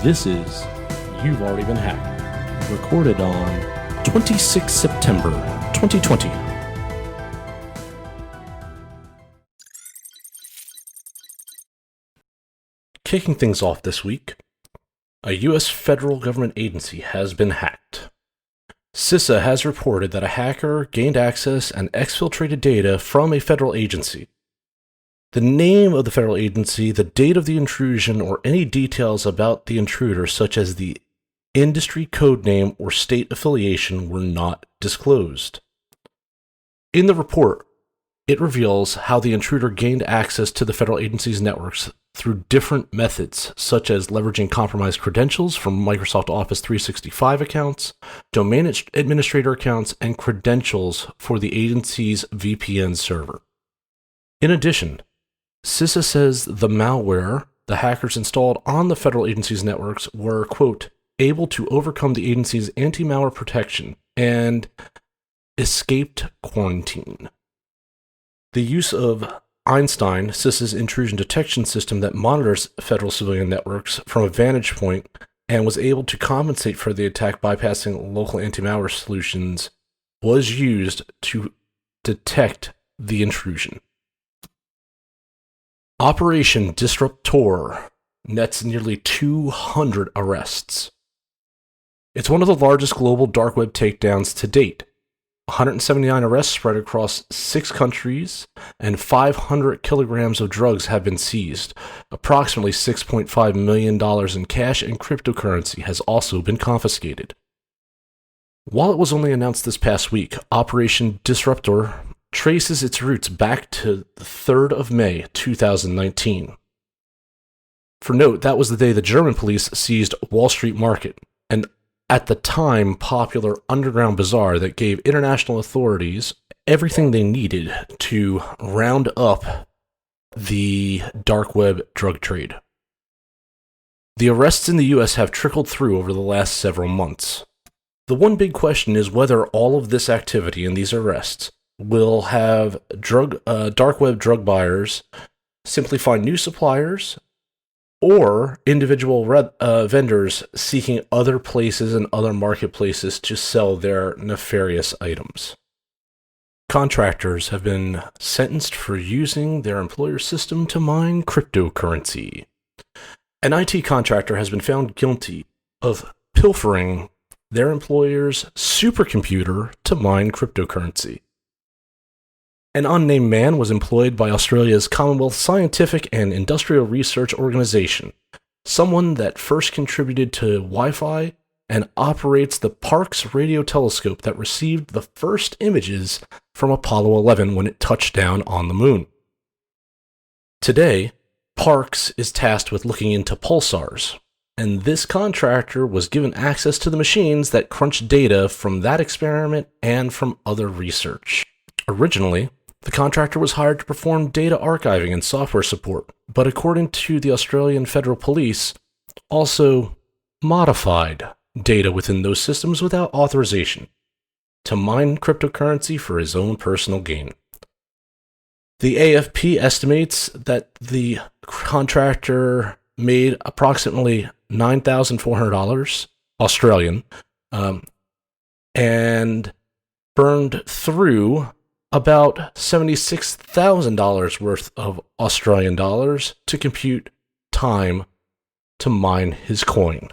This is You've Already Been Hacked, recorded on 26 September 2020. Kicking things off this week, a U.S. federal government agency has been hacked. CISA has reported that a hacker gained access and exfiltrated data from a federal agency. The name of the federal agency, the date of the intrusion, or any details about the intruder, such as the industry code name or state affiliation, were not disclosed. In the report, it reveals how the intruder gained access to the federal agency's networks through different methods, such as leveraging compromised credentials from Microsoft Office 365 accounts, domain administrator accounts, and credentials for the agency's VPN server. In addition, CISA says the malware the hackers installed on the federal agency's networks were, quote, able to overcome the agency's anti-malware protection and escaped quarantine. The use of Einstein, CISA's intrusion detection system that monitors federal civilian networks from a vantage point and was able to compensate for the attack bypassing local anti-malware solutions, was used to detect the intrusion. Operation Disruptor nets nearly 200 arrests. It's one of the largest global dark web takedowns to date. 179 arrests spread across 6 countries, and 500 kilograms of drugs have been seized. Approximately $6.5 million in cash and cryptocurrency has also been confiscated. While it was only announced this past week, Operation Disruptor traces its roots back to the 3rd of May, 2019. For note, that was the day the German police seized Wall Street Market, an at the time popular underground bazaar that gave international authorities everything they needed to round up the dark web drug trade. The arrests in the U.S. have trickled through over the last several months. The one big question is whether all of this activity and these arrests will have dark web drug buyers simply find new suppliers, or individual vendors seeking other places and other marketplaces to sell their nefarious items. Contractors have been sentenced for using their employer's system to mine cryptocurrency. An IT contractor has been found guilty of pilfering their employer's supercomputer to mine cryptocurrency. An unnamed man was employed by Australia's Commonwealth Scientific and Industrial Research Organisation, someone that first contributed to Wi-Fi and operates the Parkes radio telescope that received the first images from Apollo 11 when it touched down on the moon. Today, Parkes is tasked with looking into pulsars, and this contractor was given access to the machines that crunch data from that experiment and from other research. Originally, the contractor was hired to perform data archiving and software support, but according to the Australian Federal Police, also modified data within those systems without authorization to mine cryptocurrency for his own personal gain. The AFP estimates that the contractor made approximately $9,400 Australian and burned through about $76,000 worth of Australian dollars to compute time to mine his coin.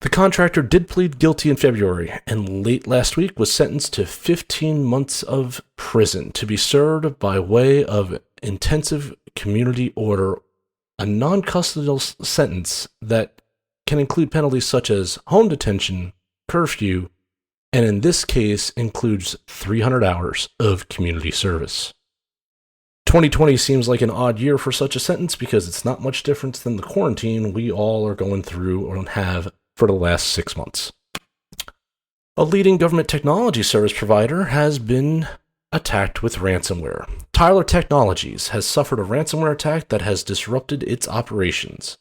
The contractor did plead guilty in February and late last week was sentenced to 15 months of prison to be served by way of intensive community order, a non-custodial sentence that can include penalties such as home detention, curfew, and in this case includes 300 hours of community service. 2020 seems like an odd year for such a sentence because it's not much different than the quarantine we all are going through or have for the last 6 months. A leading government technology service provider has been attacked with ransomware. Tyler Technologies has suffered a ransomware attack that has disrupted its operations.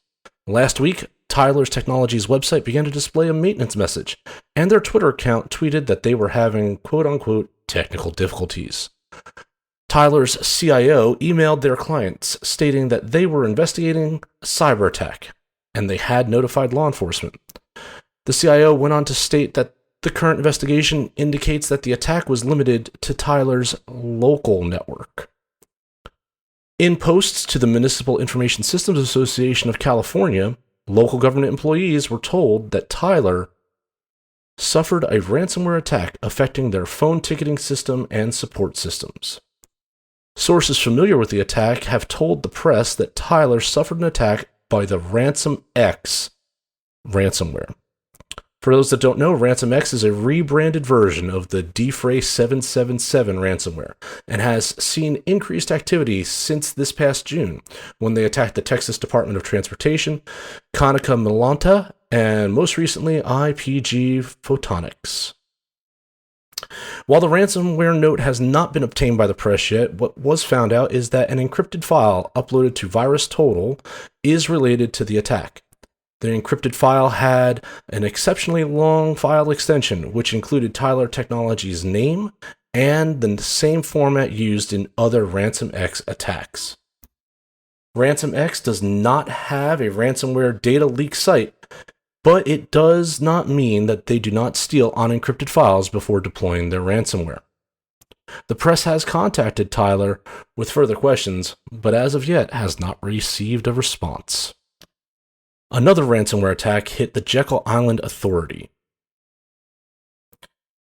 Last week, Tyler's Technologies website began to display a maintenance message, and their Twitter account tweeted that they were having quote-unquote technical difficulties. Tyler's CIO emailed their clients stating that they were investigating a cyber attack and they had notified law enforcement. The CIO went on to state that the current investigation indicates that the attack was limited to Tyler's local network. In posts to the Municipal Information Systems Association of California, local government employees were told that Tyler suffered a ransomware attack affecting their phone ticketing system and support systems. Sources familiar with the attack have told the press that Tyler suffered an attack by the RansomX ransomware. For those that don't know, RansomX is a rebranded version of the Defray 777 ransomware and has seen increased activity since this past June when they attacked the Texas Department of Transportation, Konica Minolta, and most recently IPG Photonics. While the ransomware note has not been obtained by the press yet, what was found out is that an encrypted file uploaded to VirusTotal is related to the attack. The encrypted file had an exceptionally long file extension, which included Tyler Technologies' name and the same format used in other RansomX attacks. RansomX does not have a ransomware data leak site, but it does not mean that they do not steal unencrypted files before deploying their ransomware. The press has contacted Tyler with further questions, but as of yet has not received a response. Another ransomware attack hit the Jekyll Island Authority.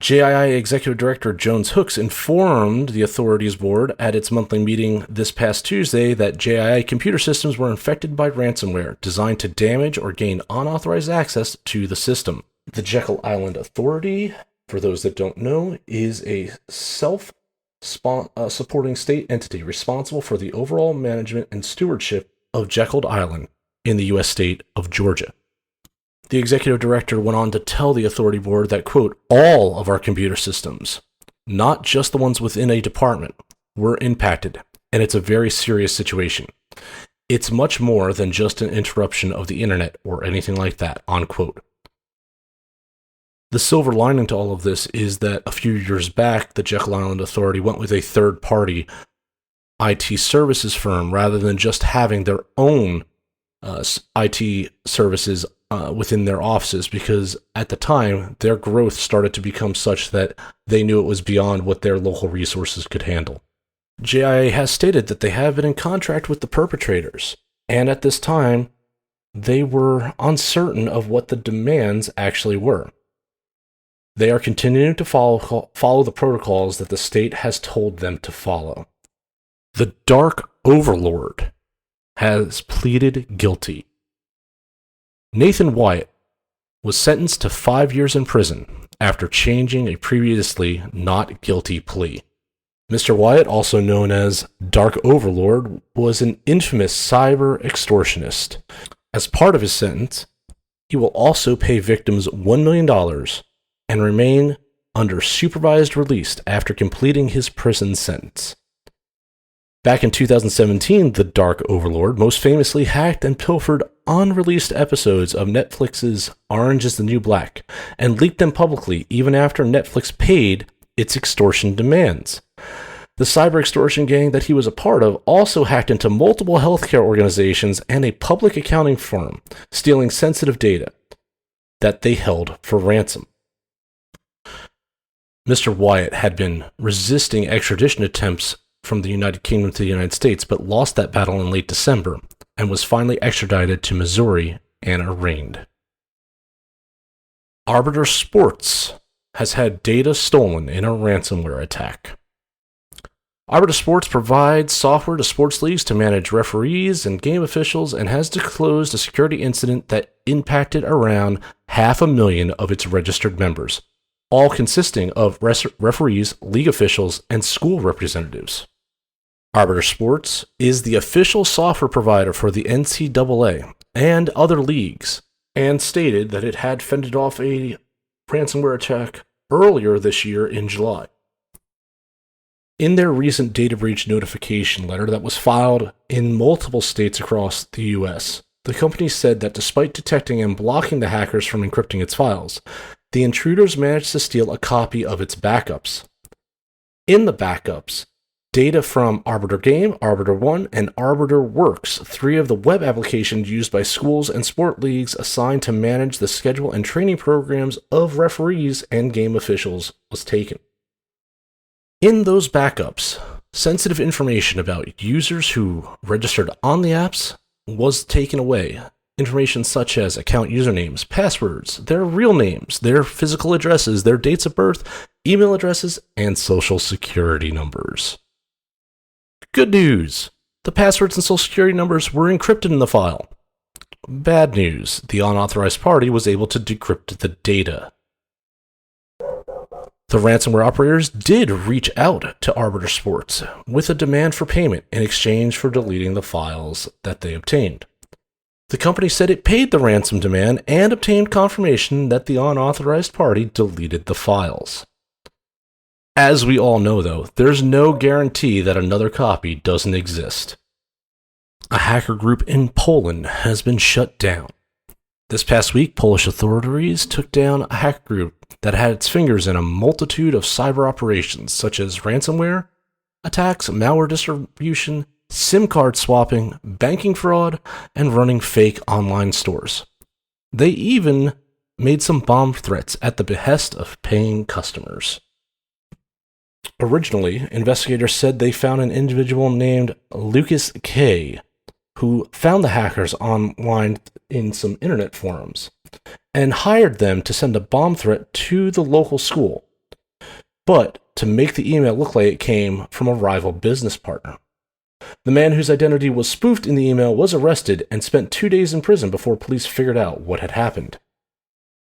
JII Executive Director Jones Hooks informed the authority's board at its monthly meeting this past Tuesday that JII computer systems were infected by ransomware designed to damage or gain unauthorized access to the system. The Jekyll Island Authority, for those that don't know, is a self-supporting state entity responsible for the overall management and stewardship of Jekyll Island in the U.S. state of Georgia. The executive director went on to tell the authority board that, quote, all of our computer systems, not just the ones within a department, were impacted, and it's a very serious situation. It's much more than just an interruption of the internet or anything like that, unquote. The silver lining to all of this is that a few years back, the Jekyll Island Authority went with a third-party IT services firm rather than just having their own IT services within their offices, because at the time their growth started to become such that they knew it was beyond what their local resources could handle. JIA has stated that they have been in contract with the perpetrators, and at this time they were uncertain of what the demands actually were. They are continuing to follow the protocols that the state has told them to follow. The Dark Overlord has pleaded guilty. Nathan Wyatt was sentenced to 5 years in prison after changing a previously not guilty plea. Mr. Wyatt, also known as Dark Overlord, was an infamous cyber extortionist. As part of his sentence, he will also pay victims $1 million and remain under supervised release after completing his prison sentence. Back in 2017, the Dark Overlord most famously hacked and pilfered unreleased episodes of Netflix's Orange is the New Black and leaked them publicly even after Netflix paid its extortion demands. The cyber extortion gang that he was a part of also hacked into multiple healthcare organizations and a public accounting firm, stealing sensitive data that they held for ransom. Mr. Wyatt had been resisting extradition attempts from the United Kingdom to the United States, but lost that battle in late December and was finally extradited to Missouri and arraigned. Arbiter Sports has had data stolen in a ransomware attack. Arbiter Sports provides software to sports leagues to manage referees and game officials and has disclosed a security incident that impacted around 500,000 of its registered members, all consisting of referees, league officials, and school representatives. Arbiter Sports is the official software provider for the NCAA and other leagues, and stated that it had fended off a ransomware attack earlier this year in July. In their recent data breach notification letter that was filed in multiple states across the U.S., the company said that despite detecting and blocking the hackers from encrypting its files, the intruders managed to steal a copy of its backups. In the backups, Data from Arbiter Game, Arbiter One, and Arbiter Works, 3 of the web applications used by schools and sport leagues assigned to manage the schedule and training programs of referees and game officials, was taken. In those backups, sensitive information about users who registered on the apps was taken away. Information such as account usernames, passwords, their real names, their physical addresses, their dates of birth, email addresses, and social security numbers. Good news! The passwords and social security numbers were encrypted in the file. Bad news, the unauthorized party was able to decrypt the data. The ransomware operators did reach out to Arbiter Sports with a demand for payment in exchange for deleting the files that they obtained. The company said it paid the ransom demand and obtained confirmation that the unauthorized party deleted the files. As we all know, though, there's no guarantee that another copy doesn't exist. A hacker group in Poland has been shut down. This past week, Polish authorities took down a hacker group that had its fingers in a multitude of cyber operations, such as ransomware attacks, malware distribution, SIM card swapping, banking fraud, and running fake online stores. They even made some bomb threats at the behest of paying customers. Originally, investigators said they found an individual named Lucas K., who found the hackers online in some internet forums and hired them to send a bomb threat to the local school, but to make the email look like it came from a rival business partner. The man whose identity was spoofed in the email was arrested and spent 2 days in prison before police figured out what had happened.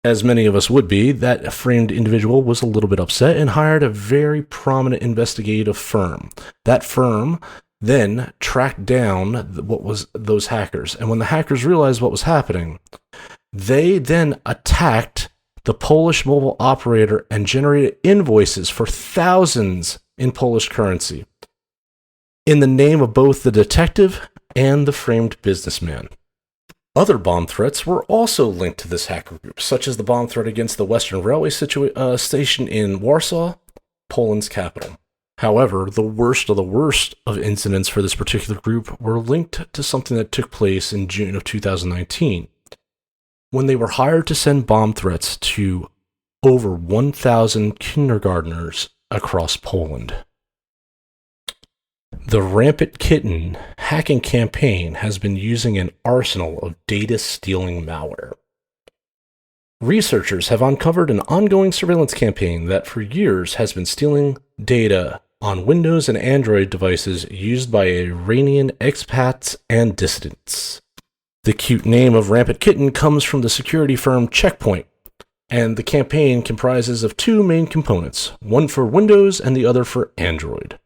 As many of us would be, that framed individual was a little bit upset and hired a very prominent investigative firm. That firm then tracked down what was those hackers. And when the hackers realized what was happening, they then attacked the Polish mobile operator and generated invoices for thousands in Polish currency in the name of both the detective and the framed businessman. Other bomb threats were also linked to this hacker group, such as the bomb threat against the Western Railway station in Warsaw, Poland's capital. However, the worst of incidents for this particular group were linked to something that took place in June of 2019, when they were hired to send bomb threats to over 1,000 kindergartners across Poland. The Rampant Kitten hacking campaign has been using an arsenal of data-stealing malware. Researchers have uncovered an ongoing surveillance campaign that for years has been stealing data on Windows and Android devices used by Iranian expats and dissidents. The cute name of Rampant Kitten comes from the security firm Checkpoint, and the campaign comprises of 2 main components, one for Windows and the other for Android.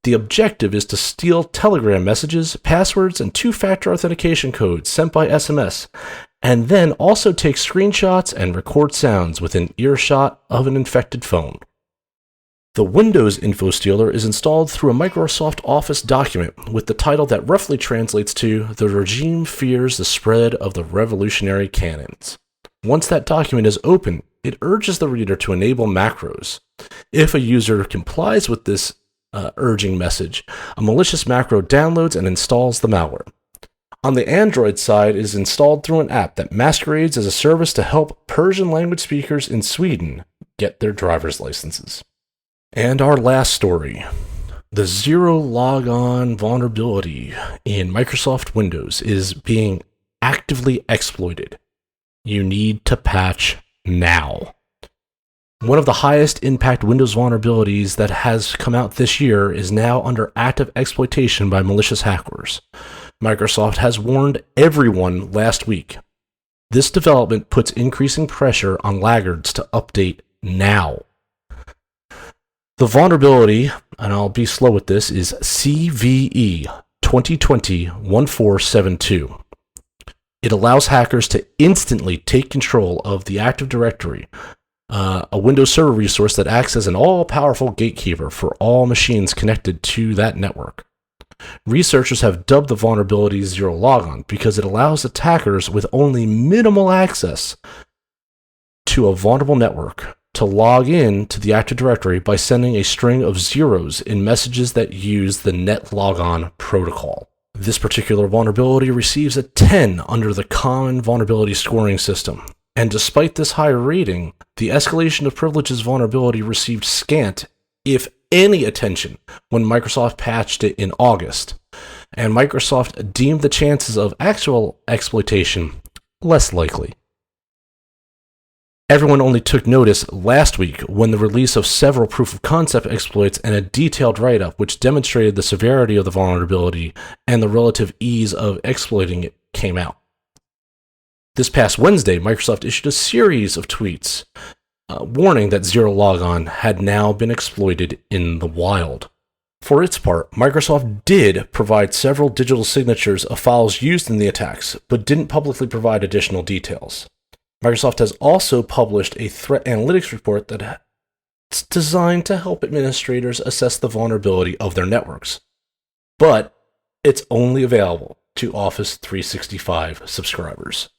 The objective is to steal Telegram messages, passwords, and 2-factor authentication codes sent by SMS, and then also take screenshots and record sounds within earshot of an infected phone. The Windows info stealer is installed through a Microsoft Office document with the title that roughly translates to "The Regime Fears the Spread of the Revolutionary Cannons." Once that document is open, it urges the reader to enable macros. If a user complies with this urging message, a malicious macro downloads and installs the malware. On the Android side, it is installed through an app that masquerades as a service to help Persian language speakers in Sweden get their driver's licenses. And our last story, the zero logon vulnerability in Microsoft Windows is being actively exploited. You need to patch now. One of the highest impact Windows vulnerabilities that has come out this year is now under active exploitation by malicious hackers. Microsoft has warned everyone last week. This development puts increasing pressure on laggards to update now. The vulnerability, and I'll be slow with this, is CVE 2020-1472. It allows hackers to instantly take control of the Active Directory, a Windows Server resource that acts as an all-powerful gatekeeper for all machines connected to that network. Researchers have dubbed the vulnerability zero logon because it allows attackers with only minimal access to a vulnerable network to log in to the Active Directory by sending a string of zeros in messages that use the net logon protocol. This particular vulnerability receives a 10 under the common vulnerability scoring system. And despite this high rating, the escalation of privileges vulnerability received scant, if any, attention when Microsoft patched it in August. And Microsoft deemed the chances of actual exploitation less likely. Everyone only took notice last week when the release of several proof-of-concept exploits and a detailed write-up which demonstrated the severity of the vulnerability and the relative ease of exploiting it came out. This past Wednesday, Microsoft issued a series of tweets warning that Zero Logon had now been exploited in the wild. For its part, Microsoft did provide several digital signatures of files used in the attacks, but didn't publicly provide additional details. Microsoft has also published a threat analytics report that's designed to help administrators assess the vulnerability of their networks. But it's only available to Office 365 subscribers.